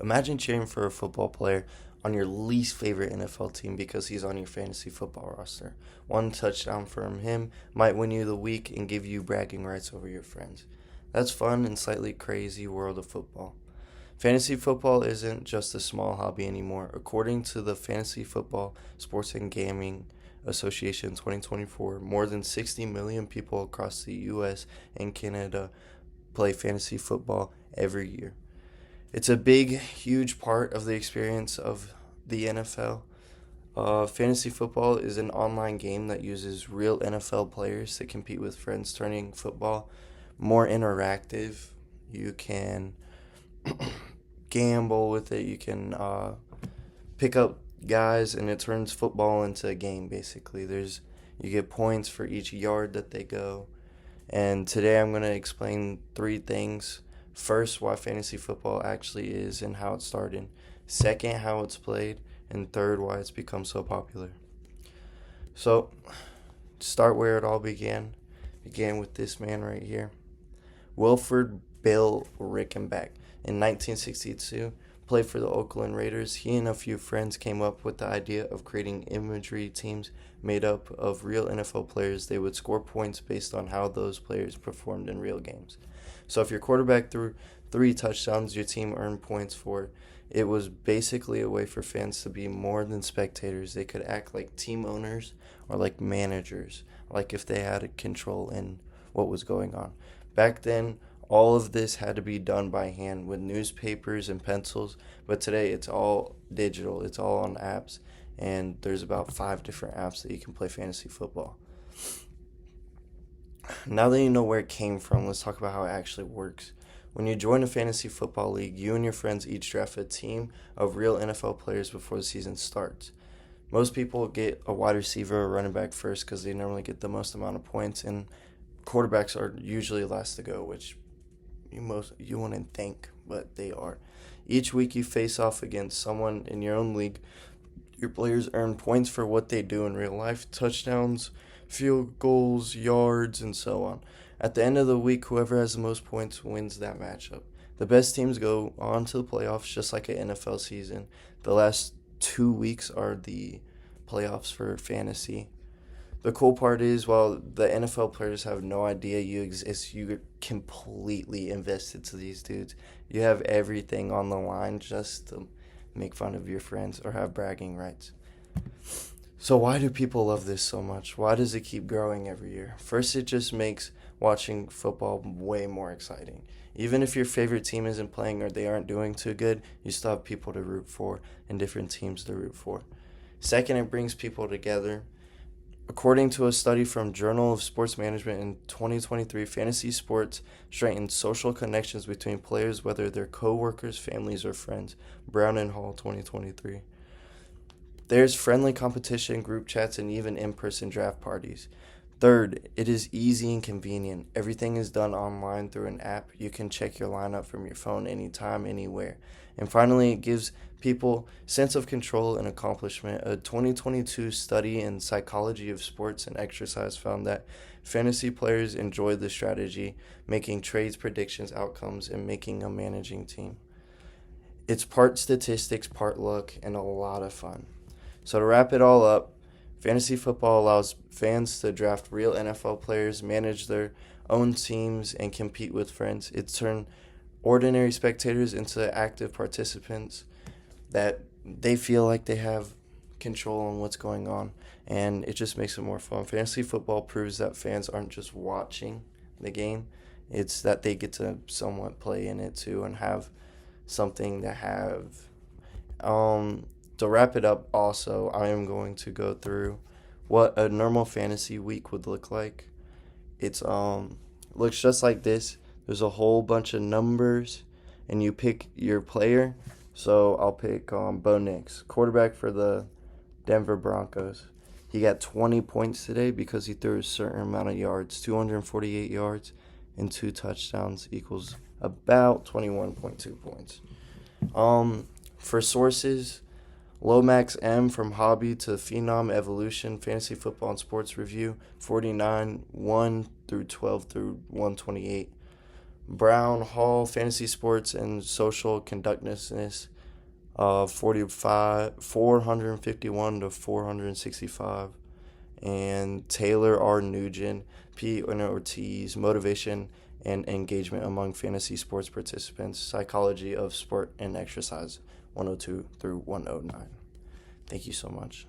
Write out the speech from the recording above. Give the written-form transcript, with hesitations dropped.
Imagine cheering for a football player on your least favorite NFL team because he's on your fantasy football roster. One touchdown from him might win you the week and give you bragging rights over your friends. That's fun and slightly crazy world of football. Fantasy football isn't just a small hobby anymore. According to the Fantasy Football Sports and Gaming Association 2024, more than 60 million people across the US and Canada play fantasy football every year. It's a big, huge part of the experience of the NFL. Fantasy football is an online game that uses real NFL players to compete with friends, turning football more interactive. You can gamble with it. You can pick up guys, and it turns football into a game. Basically, you get points for each yard that they go. And today I'm going to explain three things. First, why fantasy football actually is and how it started. Second, how it's played. And third, why it's become so popular. So, start where it all began. Began with this man right here. Wilford Bill Rickenback. In 1962, played for the Oakland Raiders. He and a few friends came up with the idea of creating imagery teams made up of real NFL players. They would score points based on how those players performed in real games. So if your quarterback threw 3 touchdowns, your team earned points for it. It was basically a way for fans to be more than spectators. They could act like team owners or like managers, like if they had control in what was going on. Back then, all of this had to be done by hand with newspapers and pencils, but today it's all digital. It's all on apps, and there's about 5 different apps that you can play fantasy football. Now that you know where it came from, let's talk about how it actually works. When you join a fantasy football league, you and your friends each draft a team of real NFL players before the season starts. Most people get a wide receiver or running back first because they normally get the most amount of points, and quarterbacks are usually last to go, which you wouldn't think, but they are. Each week you face off against someone in your own league. Your players earn points for what they do in real life: touchdowns, field goals, yards, and so on. At the end of the week, whoever has the most points wins that matchup. The best teams go on to the playoffs, just like an NFL season. The last 2 weeks are the playoffs for fantasy. The cool part is, while the NFL players have no idea you exist, you're completely invested to these dudes. You have everything on the line just to make fun of your friends or have bragging rights. So why do people love this so much? Why does it keep growing every year? First, it just makes watching football way more exciting. Even if your favorite team isn't playing or they aren't doing too good, you still have people to root for and different teams to root for. Second, it brings people together. According to a study from Journal of Sports Management in 2023, fantasy sports strengthen social connections between players, whether they're co-workers, families, or friends. Brown and Hall, 2023. There's friendly competition, group chats, and even in-person draft parties. Third, it is easy and convenient. Everything is done online through an app. You can check your lineup from your phone anytime, anywhere. And finally, it gives people sense of control and accomplishment. A 2022 study in psychology of sports and exercise found that fantasy players enjoy the strategy, making trades, predictions, outcomes, and making a managing team. It's part statistics, part luck, and a lot of fun. So to wrap it all up, fantasy football allows fans to draft real NFL players, manage their own teams, and compete with friends. It's turned ordinary spectators into active participants that they feel like they have control on what's going on, and it just makes it more fun. Fantasy football proves that fans aren't just watching the game, it's that they get to somewhat play in it too and have something to have. To wrap it up, also, I am going to go through what a normal fantasy week would look like. It's looks just like this. There's a whole bunch of numbers, and you pick your player. So I'll pick Bo Nix, quarterback for the Denver Broncos. He got 20 points today because he threw a certain amount of yards, 248 yards, and 2 touchdowns equals about 21.2 points. For sources, Lomax M from Hobby to Phenom Evolution, Fantasy Football and Sports Review, 49, 1 through 12 through 128. Brown Hall, Fantasy Sports and Social Conductedness, 451 to 465. And Taylor R. Nugent, P. Ortiz, Motivation and Engagement Among Fantasy Sports Participants, Psychology of Sport and Exercise, 102 through 109. Thank you so much.